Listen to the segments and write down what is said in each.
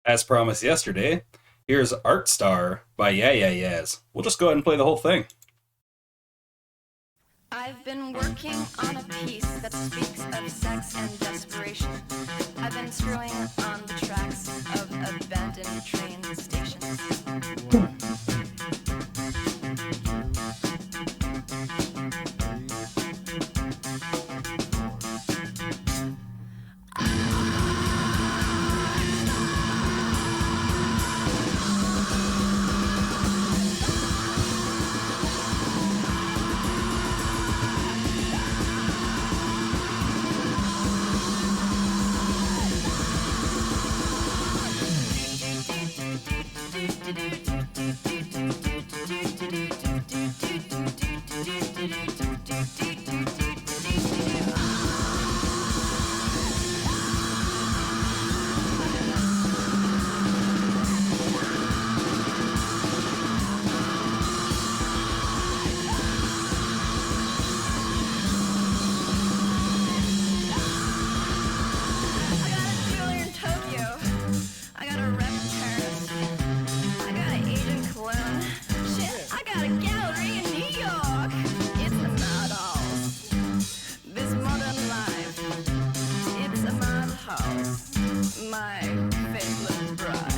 As promised yesterday, here's Art Star by Yeah Yeah Yeahs. We'll just go ahead and play the whole thing. I've been working on a piece that speaks of sex and desperation. I've been screwing on the tracks of abandoned train stations. My faithless bride.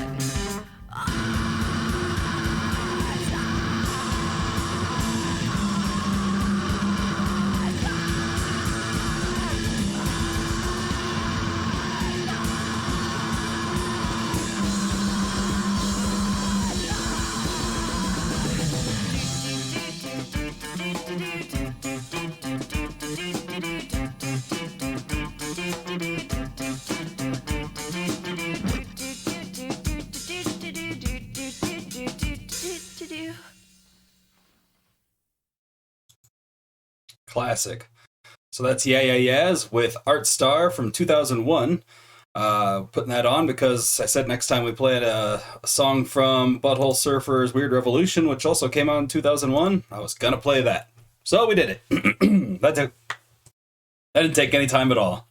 Classic. So that's Yeah Yeah Yeahs with Art Star from 2001. Putting that on because I said next time we played a song from Butthole Surfer's Weird Revolution, which also came out in 2001. I was gonna play that. So we did it. That didn't take any time at all.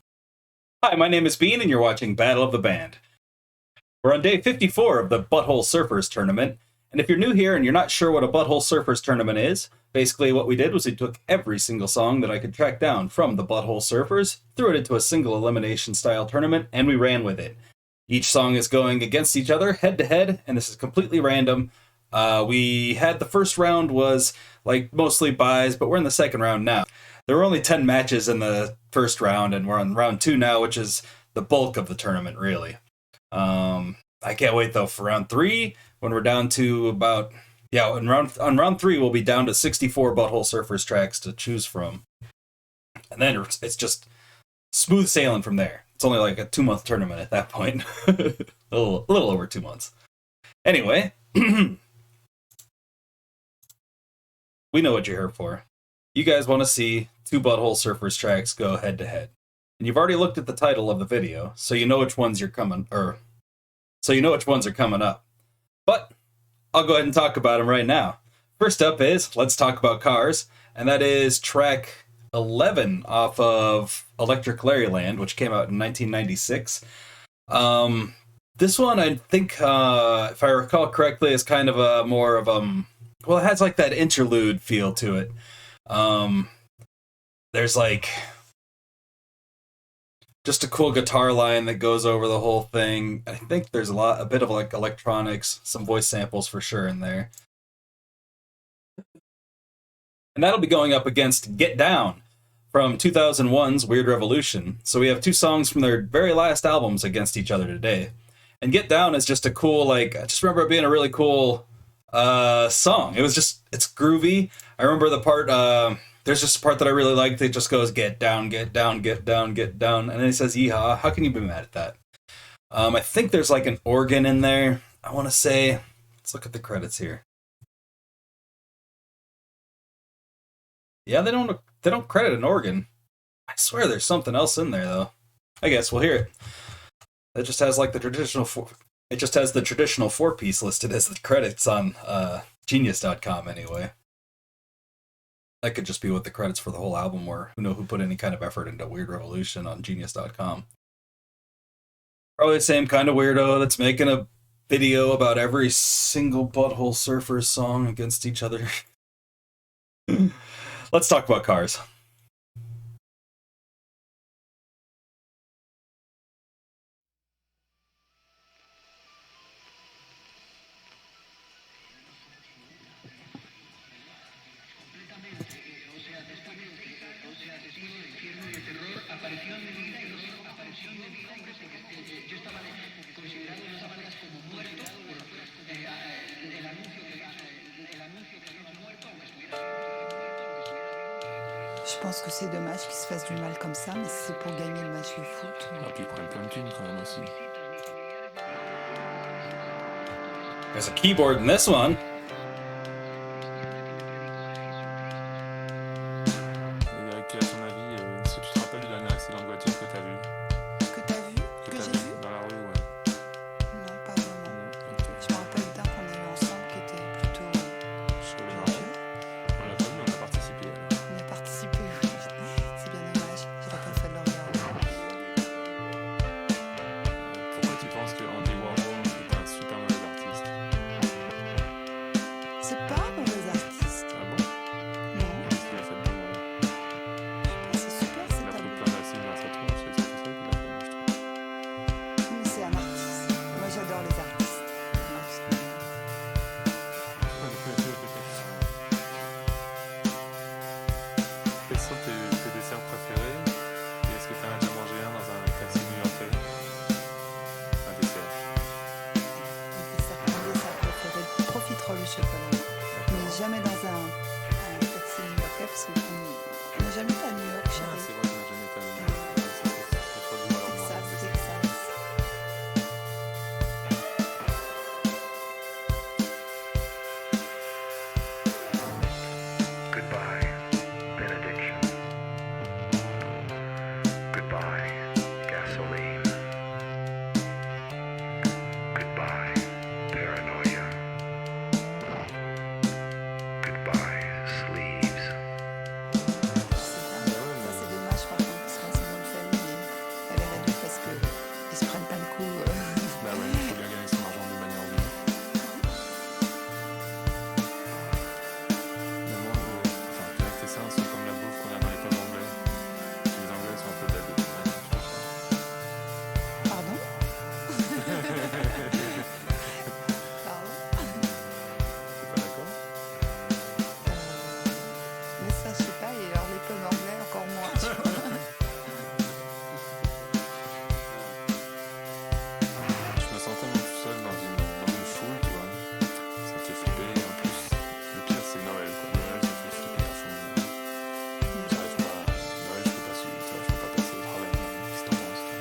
Hi, my name is Bean, and you're watching Battle of the Band. We're on day 54 of the Butthole Surfers tournament, and if you're new here and you're not sure what a Butthole Surfers tournament is, basically what we did was we took every single song that I could track down from the Butthole Surfers, threw it into a single elimination style tournament, and we ran with it. Each song is going against each other, head to head, and this is completely random. We had the first round was like mostly buys, but we're in the second round now. There were only 10 matches in the first round, and we're on round 2 now, which is the bulk of the tournament, really. I can't wait though for round 3 when we're down to about on round 3 we'll be down to 64 Butthole Surfers tracks to choose from, and then it's just smooth sailing from there. It's only like a 2-month tournament at that point, a little over 2 months. Anyway, we know what you're here for. You guys want to see two Butthole Surfers tracks go head to head, and you've already looked at the title of the video, so you know which ones are coming up. But I'll go ahead and talk about them right now. First up is Let's Talk About Cars, and that is track 11 off of Electric Larryland, which came out in 1996. This one, I think, if I recall correctly, is kind of a more of well, it has like that interlude feel to it. There's like just a cool guitar line that goes over the whole thing. I think there's a bit of like electronics, some voice samples for sure in there. And that'll be going up against Get Down from 2001's Weird Revolution. So we have two songs from their very last albums against each other today. And Get Down is just a cool, like, I just remember it being a really cool song. It's groovy. I remember the part, there's just a part that I really liked. It just goes, get down, get down, get down, get down. And then it says, yeehaw. How can you be mad at that? I think there's like an organ in there. I want to say, let's look at the credits here. Yeah, they don't credit an organ. I swear there's something else in there though. I guess we'll hear it. It just has like the traditional it just has the traditional 4-piece listed as the credits on Genius.com anyway. That could just be what the credits for the whole album were. Who put any kind of effort into Weird Revolution on Genius.com. Probably the same kind of weirdo that's making a video about every single Butthole Surfers song against each other. Let's talk about cars. Je pense que c'est dommage qu'ils se fassent du mal comme ça, mais si c'est pour gagner le match de foot. Ah, puis ils prennent plein de thunes quand même aussi. There's a keyboard in this one. Et à ton avis, si tu te rappelles du dernier accident de voiture que t'as vu? Que t'as vu? Que j'ai vu? Dans la rue, ouais. Non, pas vraiment. Ok. Je me rappelle d'un qu'on a eu ensemble qui était plutôt Je sais pas. On l'a pas vu, on a participé. On a participé, oui. C'est bien dommage. J'aurais pas fait de le regarder. Pourquoi tu penses que Andy Warhol est un super mauvais artiste? C'est pas un mauvais artiste. Ah bon? Non, Qu'est-ce qu'il a fait de bon? c'est super, c'est Il a pas pris bon. plein d'acides dans sa tronche, c'est tout ça qu'il a fait, moi, je trouve. Mais c'est un artiste. Moi, j'adore les artistes. Quels sont tes desserts préférés? Et est-ce que t'en as déjà mangé un dans un taxi new-yorkais? Un dessert. Un dessert préféré, profiterole au chocolat. Mais jamais dans un taxi new-yorkais parce qu'on n'a jamais été à New York, Ah, chérie. c'est vrai qu'on n'a jamais été à New York. Ça ferait du mal à voir un Texas, dessert. Texas. Goodbye, benediction. Goodbye, gasoline. Goodbye, paranoia. Goodbye, sleeves. Ça, c'est dommage par contre, parce qu'on s'est dans une famille, elle est réduite parce qu'ils se prennent pas le coup. Bah ouais, il faut bien gagner son argent d'une manière ou d'une autre. Mais moi, enfin, je dirais que c'est ça, c'est comme la bouffe qu'on a dans les pubs anglais. Les Anglais sont un peu bêtes de toute manière, je trouve. Pardon? Pardon? T'es pas d'accord? Mais ça, je sais pas, et alors les pubs anglais, encore moins. Tu vois. Je me sens tellement tout seul dans une foule, tu vois. Ça me fait flipper. Et en plus, le pire, c'est Noël, quoi. Noël, ça me fait flipper à fond. J'arrive pas. Noël, je peux pas suivre, tu vois. Je peux pas passer au travail. Qu'est-ce que t'en penses, toi?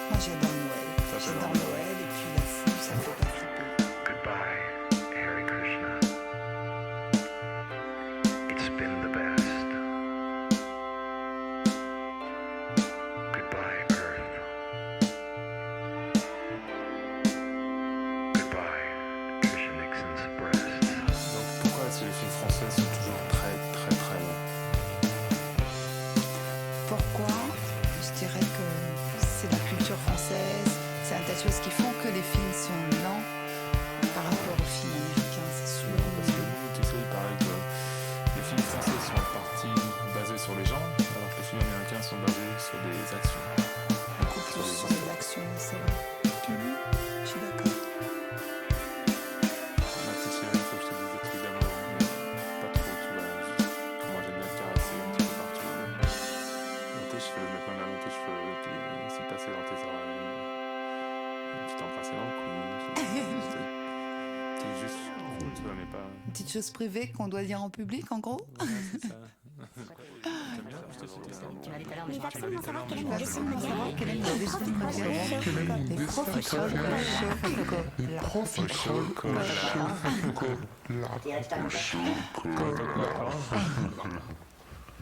Moi, j'adore Noël. Ça, J'adore j'adore Noël, et puis la foule, ça me fait pas flipper. Goodbye, Hare Krishna. It's been the best. Goodbye, Earth. Goodbye, Tricia Nixon's breasts. Donc, pourquoi est-ce que les films français sont toujours très, très, très longs? Pourquoi? Je dirais que c'est la culture française, c'est un tas de choses qui font que les films sont lents par rapport aux films américains, c'est sûr. Parce que, tu sais, il paraît que les films français sont en partie basés sur les gens, alors que les films américains sont basés sur des actions. Beaucoup plus sur les actions, c'est vrai. Je suis d'accord. Ma petite chérie, il faut que je te dise des trucs d'amour, mais pas trop, tu vois. Juste comment j'aime bien te caresser un petit peu partout. Dans tes cheveux, mettre ma main dans tes cheveux, et puis s'y passer dans tes oreilles. Et puis t'embrasser dans le cou. C'est juste, tu vois, mais pas. Une petite chose privée qu'on doit dire en public, en gros. Voilà, c'est ça. T'aimes bien? Je te cite ça. Tu m'as dit tout à l'heure, mais je Les crois que vaccins, c'est on savoir quel est le vaccin mondial. Les profiteroles Les profiteroles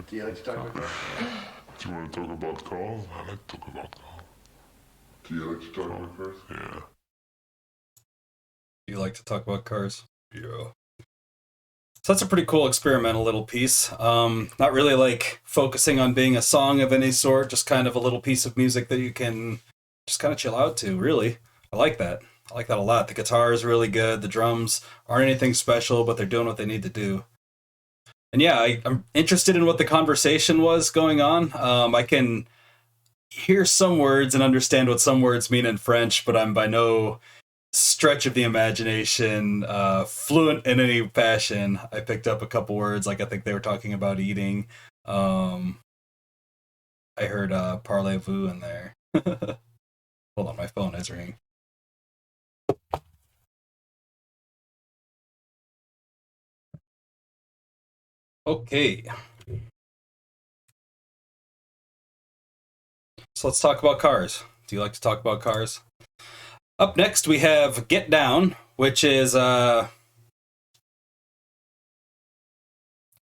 Do you like to talk about cars? Do you want to talk about cars? I like to talk about cars. Do you like to talk about cars? Yeah. You like to talk about cars? Yeah. So that's a pretty cool experimental little piece. Not really like focusing on being a song of any sort, just kind of a little piece of music that you can just kind of chill out to, really. I like that. I like that a lot. The guitar is really good. The drums aren't anything special, but they're doing what they need to do. And yeah, I'm interested in what the conversation was going on. I can hear some words and understand what some words mean in French, but I'm by no stretch of the imagination fluent in any fashion. I picked up a couple words, like I think they were talking about eating. I heard parlez-vous in there. Hold on, my phone is ringing. Okay. So let's talk about cars. Do you like to talk about cars? Up next, we have Get Down, which is, sorry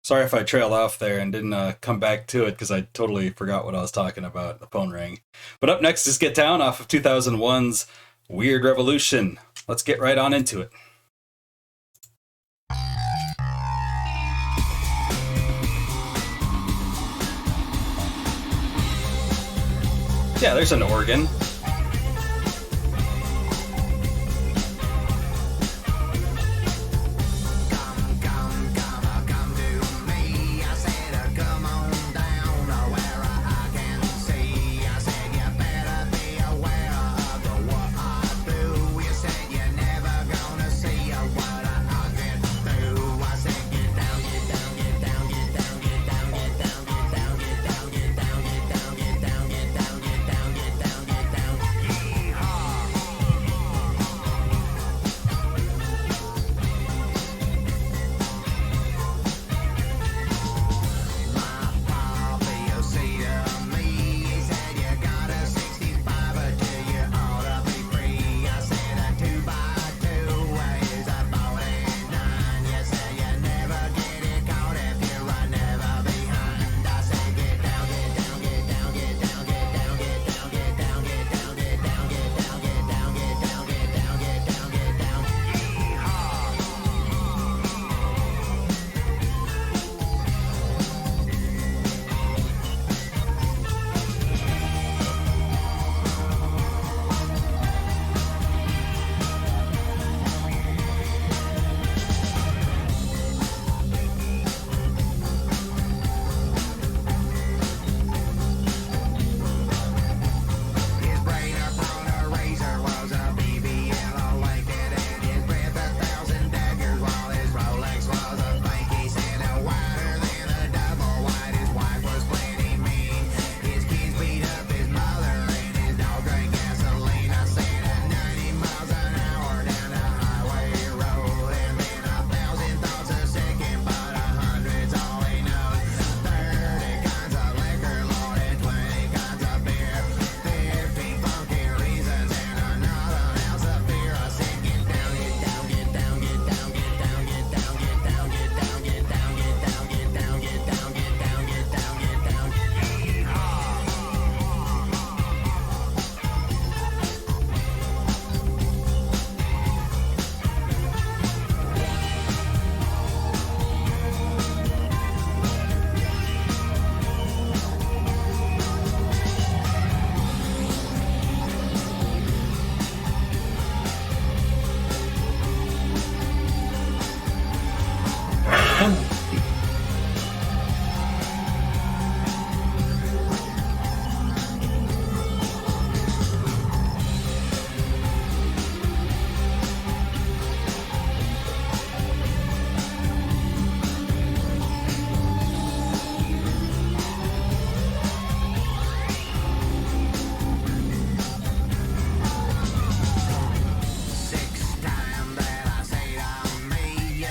if I trailed off there and didn't come back to it, because I totally forgot what I was talking about. The phone rang. But up next is Get Down off of 2001's Weird Revolution. Let's get right on into it. Yeah, there's an organ.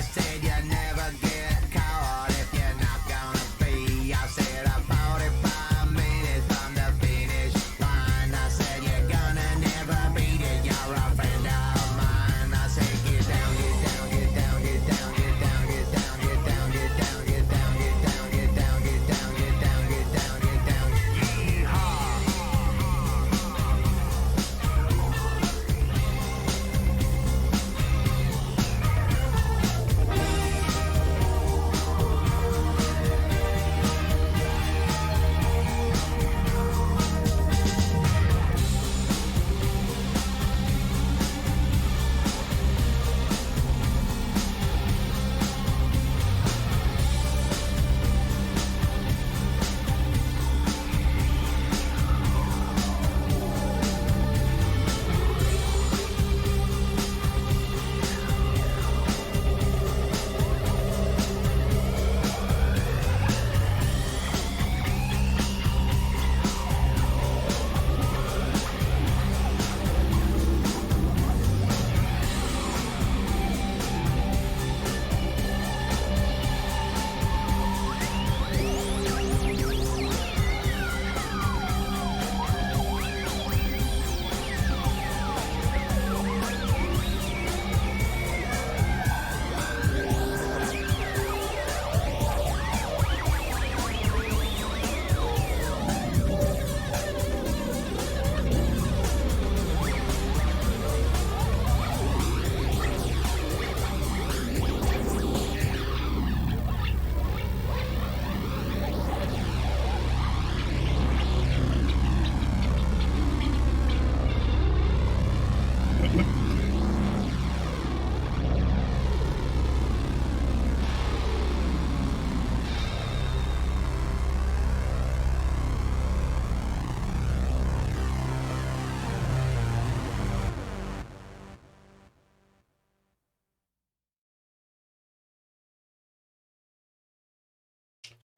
Said you never get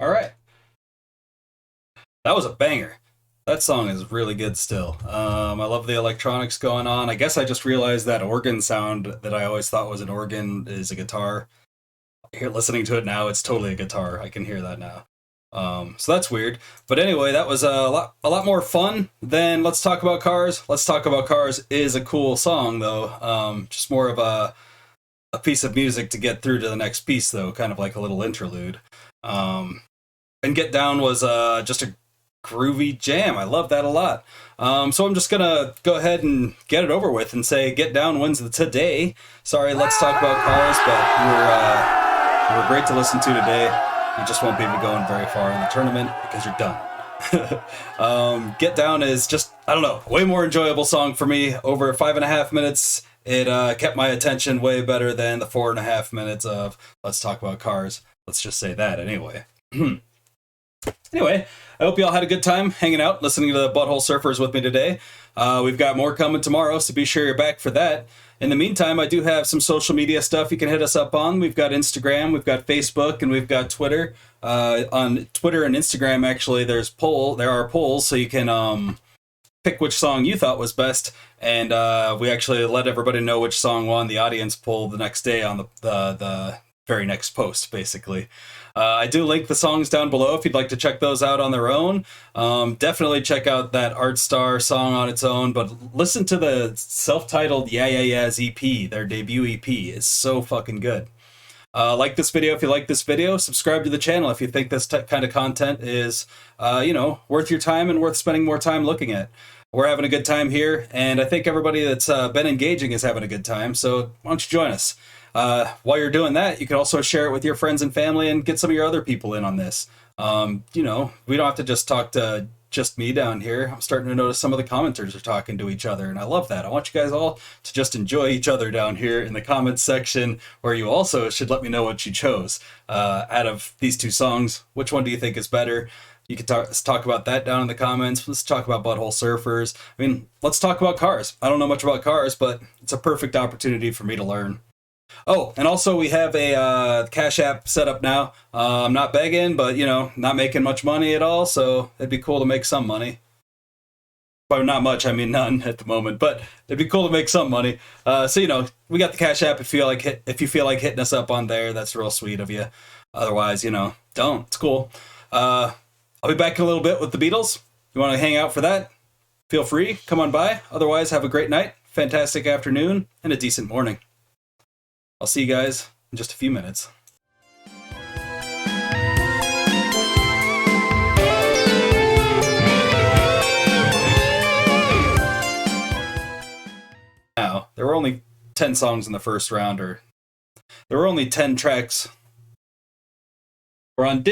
All right. That was a banger. That song is really good still. I love the electronics going on. I guess I just realized that organ sound that I always thought was an organ is a guitar. Here, listening to it now, it's totally a guitar. I can hear that now. So that's weird. But anyway, that was a lot more fun than Let's Talk About Cars. Let's Talk About Cars is a cool song, though. Just more of a piece of music to get through to the next piece, though, kind of like a little interlude. And Get Down was just a groovy jam. I love that a lot. So I'm just gonna go ahead and get it over with and say Get Down wins the today. Sorry, Let's Talk About Cars, but you were great to listen to today. You just won't be going very far in the tournament because you're done. Get Down is just, I don't know, way more enjoyable song for me. Over 5.5 minutes, it kept my attention way better than the 4.5 minutes of Let's Talk About Cars. Let's just say that anyway. Anyway, I hope you all had a good time hanging out, listening to the Butthole Surfers with me today. We've got more coming tomorrow, so be sure you're back for that. In the meantime, I do have some social media stuff you can hit us up on. We've got Instagram, we've got Facebook, and we've got Twitter. On Twitter and Instagram, actually, there are polls, so you can pick which song you thought was best, and we actually let everybody know which song won the audience poll the next day on the very next post, basically. I do link the songs down below if you'd like to check those out on their own. Definitely check out that Art Star song on its own, but listen to the self-titled Yeah Yeah Yeahs EP, their debut EP. Is so fucking good. Like this video if you like this video. Subscribe to the channel if you think this kind of content is, worth your time and worth spending more time looking at. We're having a good time here, and I think everybody that's been engaging is having a good time, so why don't you join us? While you're doing that, you can also share it with your friends and family and get some of your other people in on this. We don't have to just talk to just me down here. I'm starting to notice some of the commenters are talking to each other, and I love that. I want you guys all to just enjoy each other down here in the comments section, where you also should let me know what you chose. Out of these two songs, which one do you think is better? You can let's talk about that down in the comments. Let's talk about Butthole Surfers. I mean, let's talk about cars. I don't know much about cars, but it's a perfect opportunity for me to learn. Oh, and also we have a Cash App set up now. I'm not begging, but, not making much money at all, so it'd be cool to make some money. By not much, I mean none at the moment, but it'd be cool to make some money. So, we got the Cash App if you feel like hitting us up on there. That's real sweet of you. Otherwise, don't. It's cool. I'll be back in a little bit with the Beatles. You want to hang out for that? Feel free. Come on by. Otherwise, have a great night, fantastic afternoon, and a decent morning. I'll see you guys in just a few minutes. Now, there were only 10 songs in the first round, or there were only 10 tracks. We're on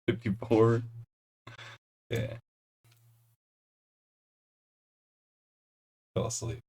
54. Yeah. Fell asleep.